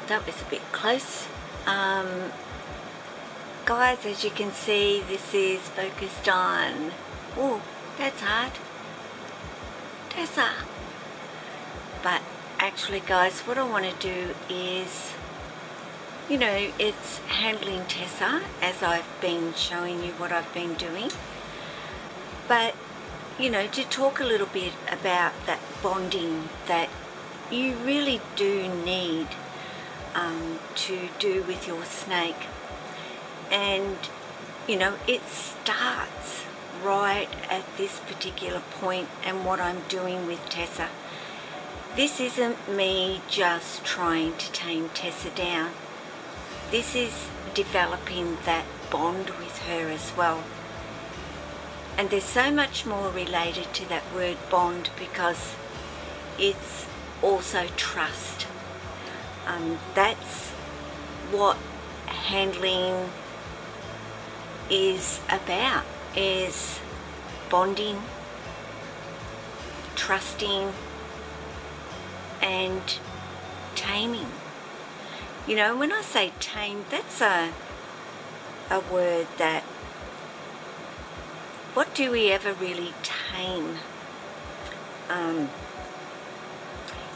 that was a bit close. Guys, as you can see, this is focused on, oh, that's hard, Tessa. But actually guys, what I want to do is, you know, it's handling Tessa as I've been showing you what I've been doing. But, you know, to talk a little bit about that bonding that you really do need to do with your snake. And, you know, it starts right at this particular point and what I'm doing with Tessa. This isn't me just trying to tame Tessa down. This is developing that bond with her as well. And there's so much more related to that word bond because it's also trust. That's what handling is about, is bonding, trusting and taming. You know, when I say tame, that's a word that, what do we ever really tame?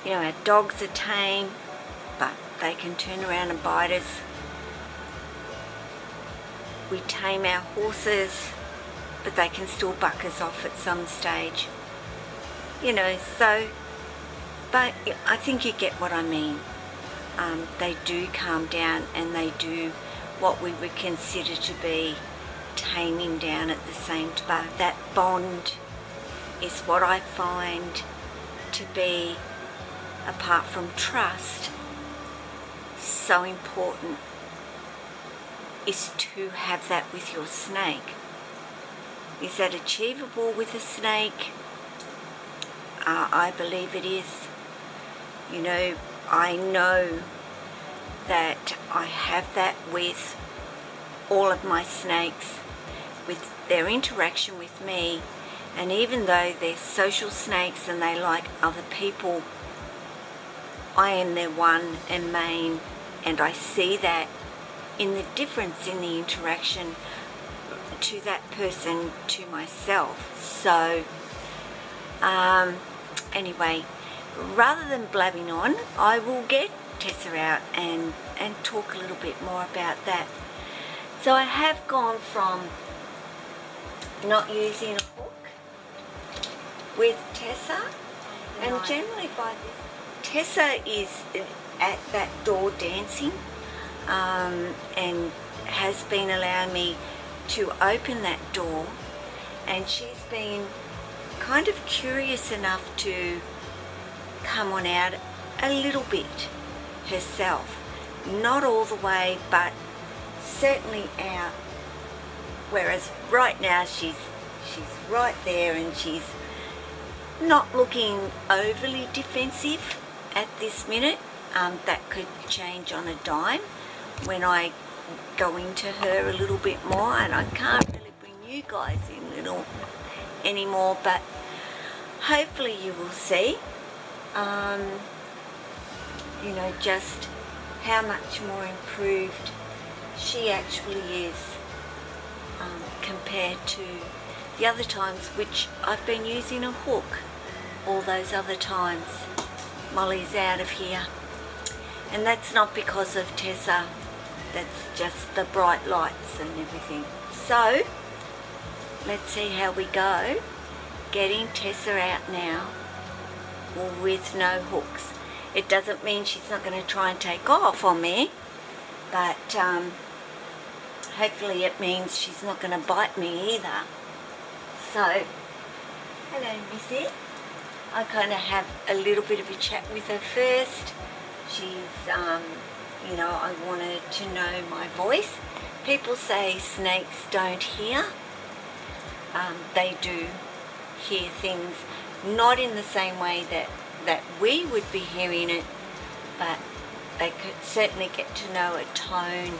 You know, our dogs are tame, but they can turn around and bite us. We tame our horses, but they can still buck us off at some stage. You know, so, but I think you get what I mean. They do calm down and they do what we would consider to be taming down at the same time. But that bond is what I find to be, apart from trust, so important, is to have that with your snake. Is that achievable with a snake? I believe it is. You know, I know that I have that with all of my snakes, with their interaction with me, and even though they're social snakes and they like other people, I am their one and main, and I see that in the difference in the interaction to that person to myself. So anyway, rather than blabbing on, I will get Tessa out and talk a little bit more about that. So I have gone from not using a hook with Tessa, and generally by this, Tessa is at that door dancing and has been allowing me to open that door, and she's been kind of curious enough to come on out a little bit herself, not all the way, but certainly out. Whereas right now she's right there and she's not looking overly defensive at this minute. That could change on a dime when I go into her a little bit more, and I can't really bring you guys in little anymore, but hopefully you will see you know, just how much more improved she actually is compared to the other times which I've been using a hook. All those other times Molly's out of here, and that's not because of Tessa, that's just the bright lights and everything. So let's see how we go getting Tessa out now with no hooks. It doesn't mean she's not going to try and take off on me, but hopefully it means she's not going to bite me either. So, hello Missy. I kind of have a little bit of a chat with her first. She's, you know, I wanted to know my voice. People say snakes don't hear. They do hear things, not in the same way that we would be hearing it, but they could certainly get to know a tone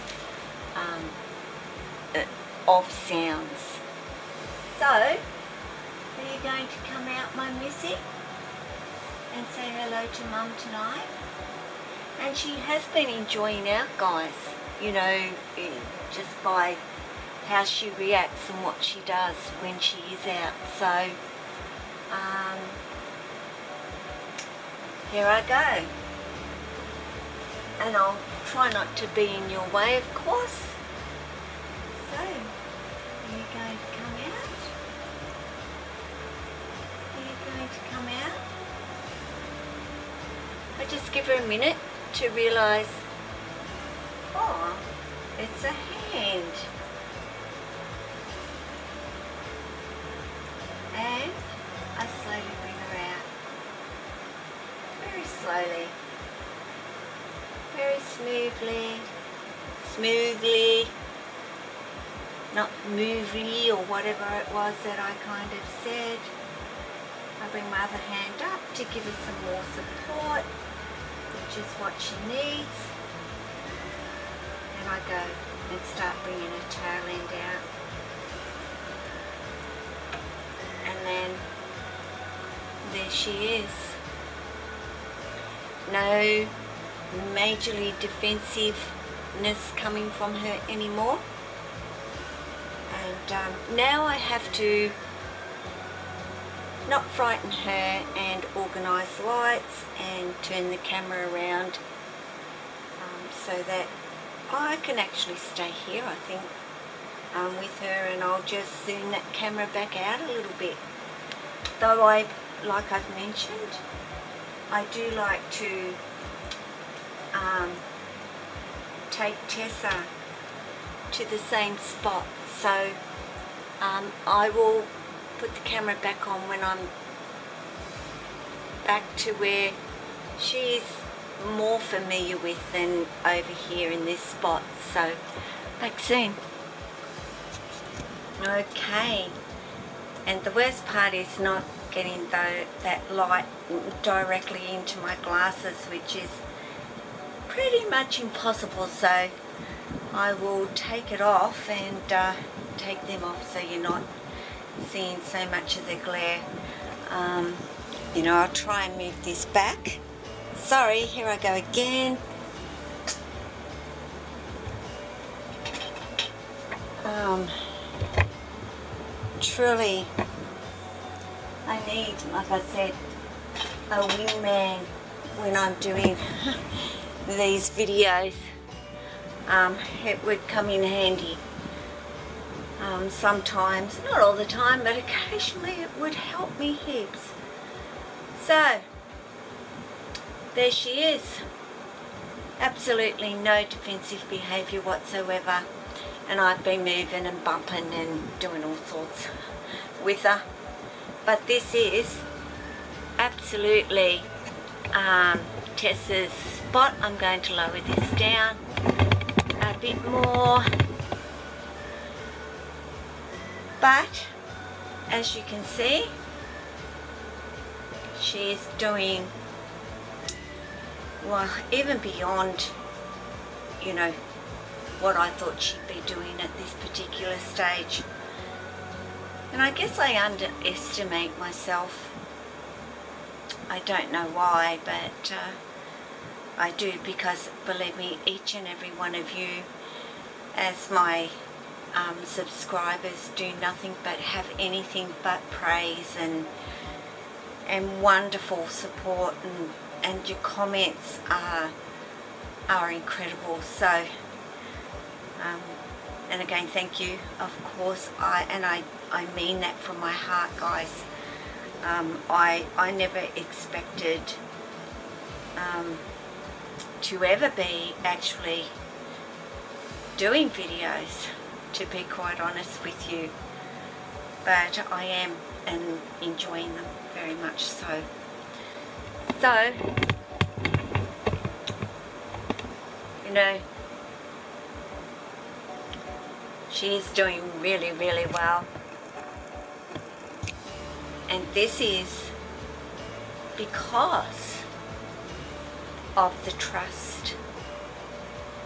of sounds. So, are you going to come out, my Missy, and say hello to Mum tonight? And she has been enjoying out, guys, you know, just by how she reacts and what she does when she is out. So, here I go. And I'll try not to be in your way, of course. So, are you going to come out? Are you going to come out? I just give her a minute to realise, oh, it's a hand. And I slowly bring her out. Very slowly. Very smoothly, not movely or whatever it was that I kind of said. I bring my other hand up to give her some more support, which is what she needs. And I go and start bringing her tail end out. And then there she is. No majorly defensiveness coming from her anymore. And now I have to not frighten her and organise lights and turn the camera around so that I can actually stay here, I think, with her, and I'll just zoom that camera back out a little bit. Though like I've mentioned, I do like to take Tessa to the same spot, so I will put the camera back on when I'm back to where she's more familiar with than over here in this spot. So back soon. Okay, and the worst part is not getting that light directly into my glasses, which is pretty much impossible, so I will take it off and take them off so you're not seeing so much of the glare. You know, I'll try and move this back. Sorry, here I go again. Truly, I need, like I said, a wingman when I'm doing these videos. It would come in handy. Sometimes, not all the time, but occasionally it would help me heaps. So, there she is. Absolutely no defensive behaviour whatsoever. And I've been moving and bumping and doing all sorts with her. But this is absolutely Tessa's spot. I'm going to lower this down a bit more. But as you can see, she is doing, well, even beyond, you know, what I thought she'd be doing at this particular stage. And I guess I underestimate myself. I don't know why, but I do, because believe me, each and every one of you as my subscribers do nothing but have anything but praise and wonderful support, and your comments are incredible. So and again, thank you, of course. I mean that from my heart, guys. I never expected to ever be actually doing videos, to be quite honest with you, but I am, and enjoying them very much so. So, you know, she's doing really, really well. And this is because of the trust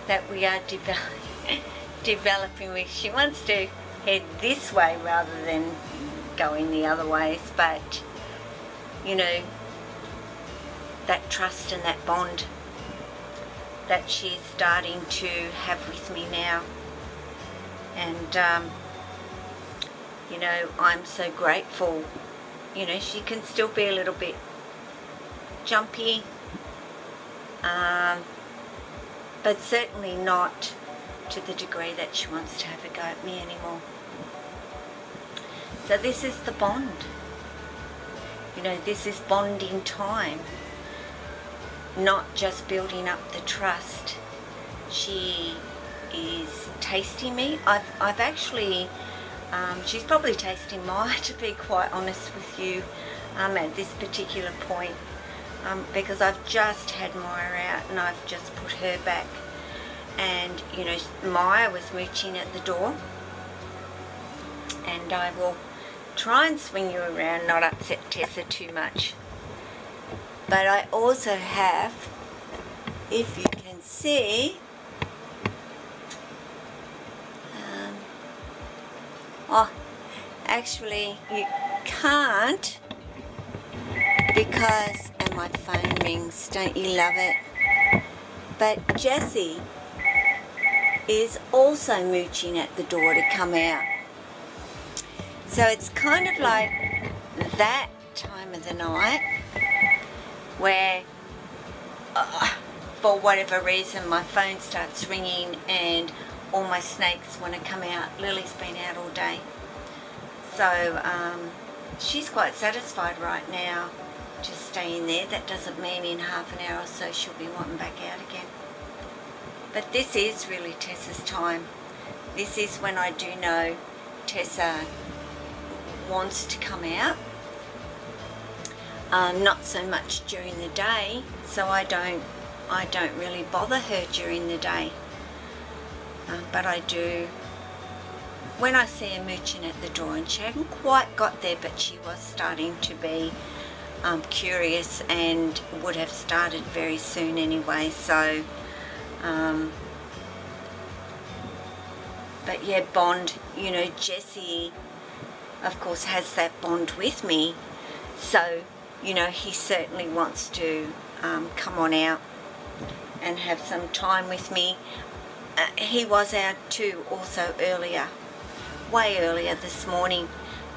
that we are developing with. She wants to head this way rather than going the other ways, but you know, that trust and that bond that she's starting to have with me now. And you know, I'm so grateful. You know, she can still be a little bit jumpy, but certainly not to the degree that she wants to have a go at me anymore. So this is the bond. You know, this is bonding time, not just building up the trust. She is tasting me. I've actually, she's probably tasting mine, to be quite honest with you, at this particular point, because I've just had Maya out and I've just put her back. And you know, Maya was mooching at the door, and I will try and swing you around, not upset Tessa too much. But I also have, if you can see, oh, actually you can't, because, and my phone rings, don't you love it? But Jessie is also mooching at the door to come out. So it's kind of like that time of the night where, for whatever reason, my phone starts ringing and all my snakes want to come out. Lily's been out all day. So she's quite satisfied right now just staying there. That doesn't mean in half an hour or so she'll be wanting back out again. But this is really Tessa's time. This is when I do know Tessa wants to come out. Not so much during the day, so I don't really bother her during the day. But I do when I see her mooching at the door, and she hadn't quite got there, but she was starting to be curious and would have started very soon anyway. So but yeah, bond, you know, Jessie of course has that bond with me, so you know, he certainly wants to come on out and have some time with me. He was out too also earlier, way earlier this morning,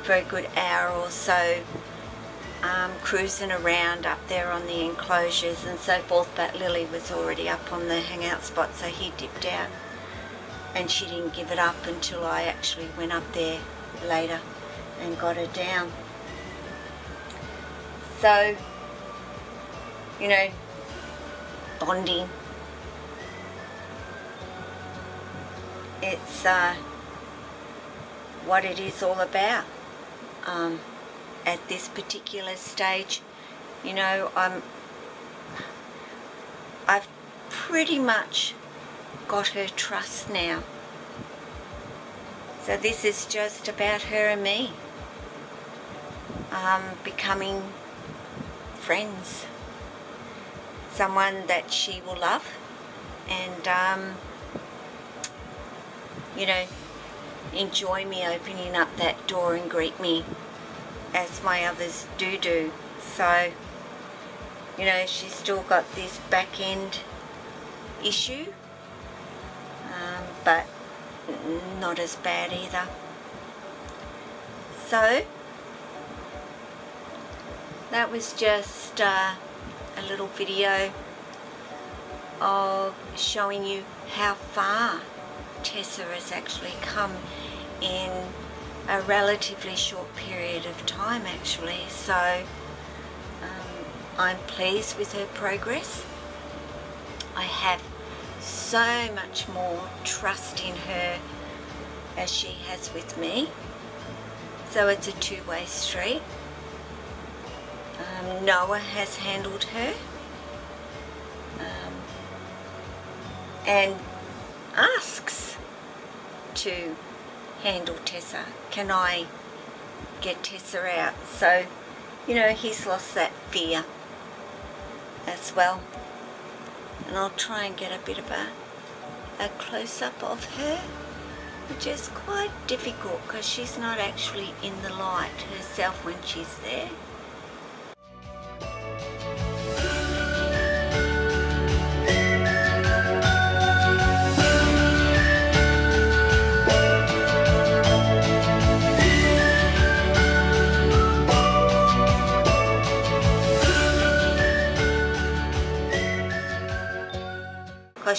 for a good hour or so, cruising around up there on the enclosures and so forth, but Lily was already up on the hangout spot, so he dipped out, and she didn't give it up until I actually went up there later and got her down. So, you know, bonding, it's what it is all about. At this particular stage, you know, I've pretty much got her trust now. So this is just about her and me becoming friends, someone that she will love, and you know, enjoy me opening up that door and greet me as my others do. So, you know, she's still got this back end issue, but not as bad either. So that was just a little video of showing you how far Tessa has actually come in a relatively short period of time actually. So I'm pleased with her progress. I have so much more trust in her as she has with me, so it's a two-way street. Noah has handled her and asks to handle Tessa. Can I get Tessa out? So, you know, he's lost that fear as well. And I'll try and get a bit of a close-up of her, which is quite difficult because she's not actually in the light herself when she's there.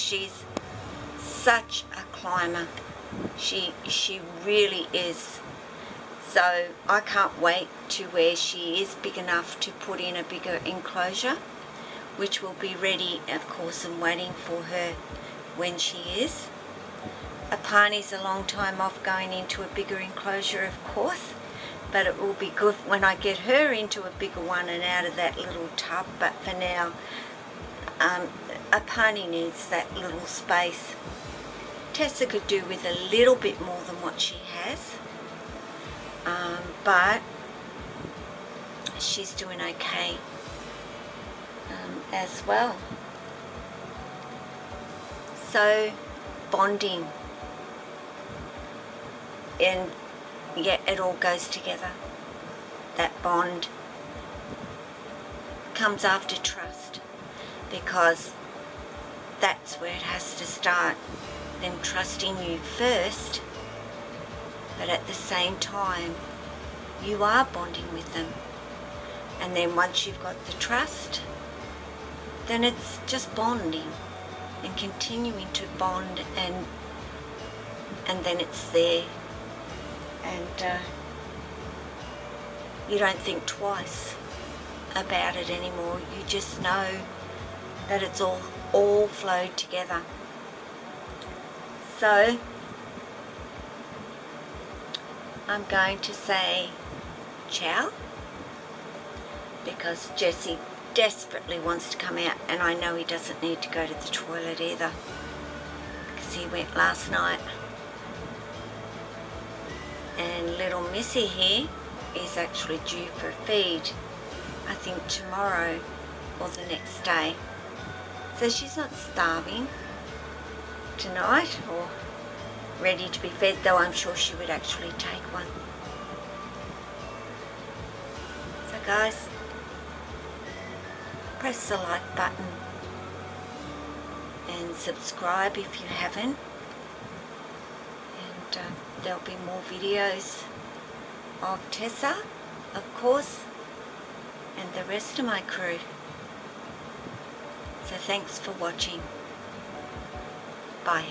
she's such a climber. She really is. So I can't wait to where she is big enough to put in a bigger enclosure, which will be ready, of course, and waiting for her when she is. Apani's a long time off going into a bigger enclosure, of course, but it will be good when I get her into a bigger one and out of that little tub. But for now, Apani needs that little space. Tessa could do with a little bit more than what she has, but she's doing okay as well. So, bonding. And yeah, it all goes together. That bond comes after trust, because that's where it has to start. Them trusting you first, but at the same time you are bonding with them. And then once you've got the trust, then it's just bonding and continuing to bond, and then it's there. And you don't think twice about it anymore. You just know that it's all flowed together. So I'm going to say ciao, because Jesse desperately wants to come out, and I know he doesn't need to go to the toilet either, because he went last night. And little Missy here is actually due for a feed, I think tomorrow or the next day. So she's not starving tonight or ready to be fed, though I'm sure she would actually take one. So guys, press the like button and subscribe if you haven't. There'll be more videos of Tessa, of course, and the rest of my crew. So thanks for watching. Bye.